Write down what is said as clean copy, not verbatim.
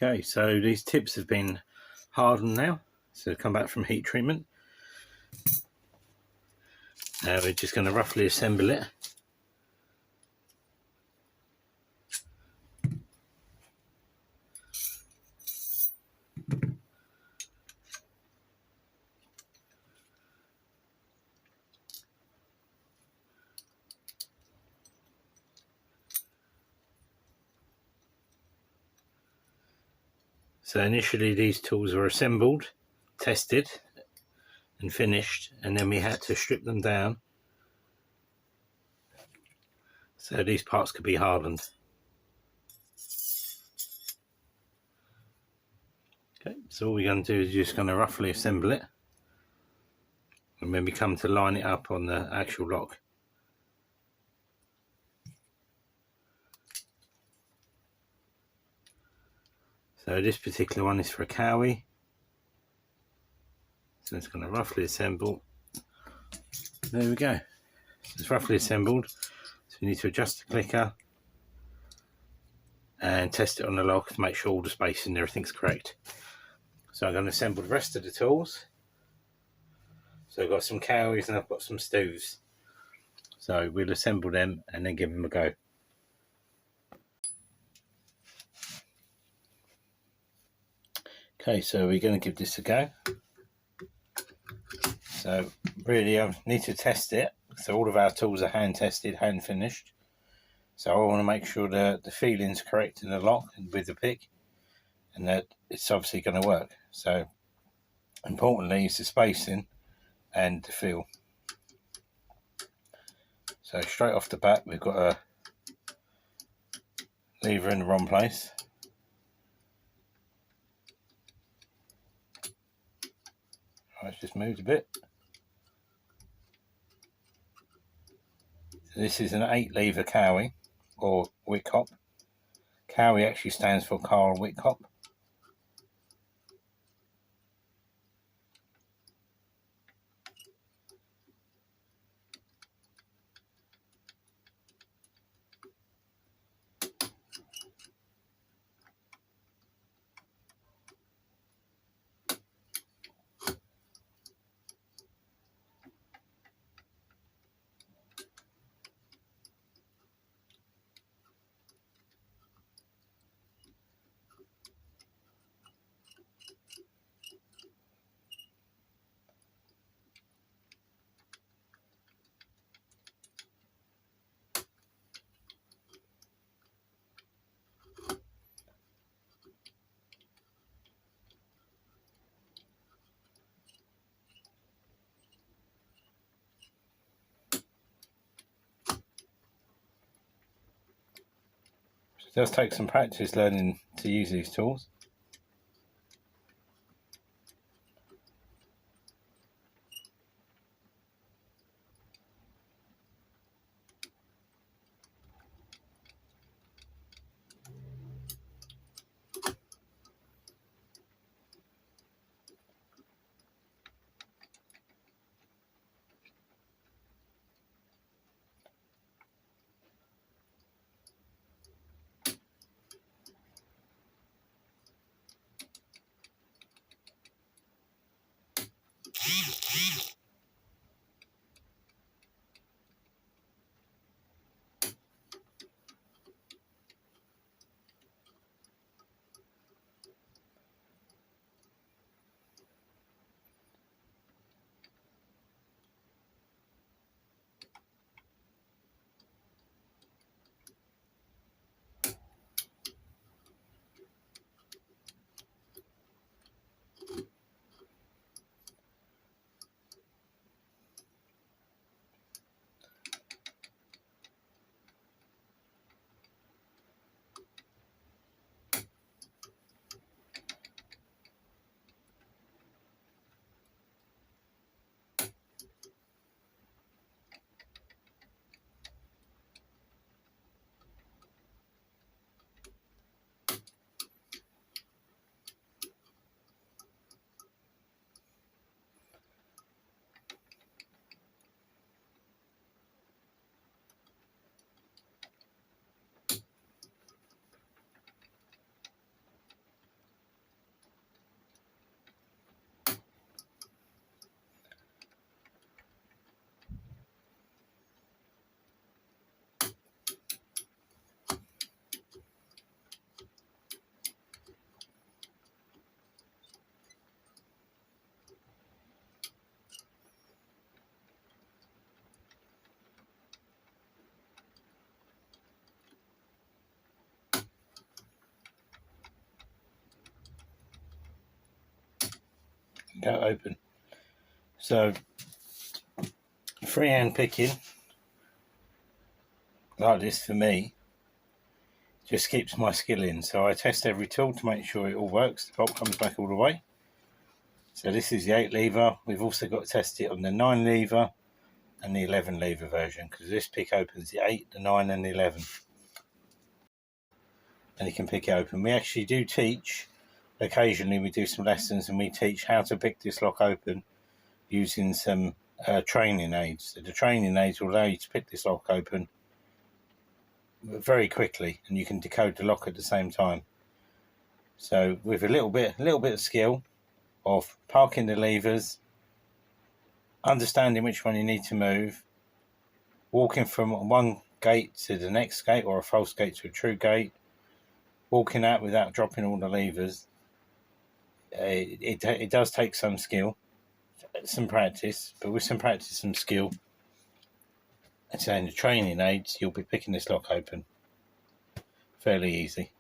Okay, so these tips have been hardened now, so come back from heat treatment. Now we're just going to roughly assemble it. So initially these tools were assembled, tested and finished, and then we had to strip them down so these parts could be hardened. Okay, so all we're going to do is just going to roughly assemble it, and when we come to line it up on the actual lock, so this particular one is for a cowie, so it's going to roughly assemble. There we go, it's roughly assembled. So we need to adjust the clicker and test it on the lock to make sure all the spacing and everything's correct. So I'm going to assemble the rest of the tools. So I've got some cowies and I've got some stews. So we'll assemble them and then give them a go. Okay, so we're going to give this a go. So really I need to test it. So all of our tools are hand tested, hand finished. So I want to make sure that the feeling's correct in the lock and with the pick, and that it's obviously going to work. So importantly is the spacing and the feel. So straight off the bat we've got a lever in the wrong place. It's just moved a bit. So this is an 8 lever cowie, or Wittkopp. Cowie actually stands for Carl Wittkopp. It does take some practice learning to use these tools. go open. So freehand picking like this for me just keeps my skill in. So I test every tool to make sure it all works. The bolt comes back all the way. So this is the 8 lever. We've also got to test it on the 9 lever and the 11 lever version, because this pick opens the 8, the 9 and the 11. And you can pick it open. We actually do teach, occasionally we do some lessons and we teach how to pick this lock open using some training aids. So the training aids will allow you to pick this lock open very quickly, and you can decode the lock at the same time. So with a little bit of skill of parking the levers, understanding which one you need to move, walking from one gate to the next gate, or a false gate to a true gate, walking out without dropping all the levers, it does take some skill, some practice, but with some practice, some skill, and so in the training aids, you'll be picking this lock open fairly easy.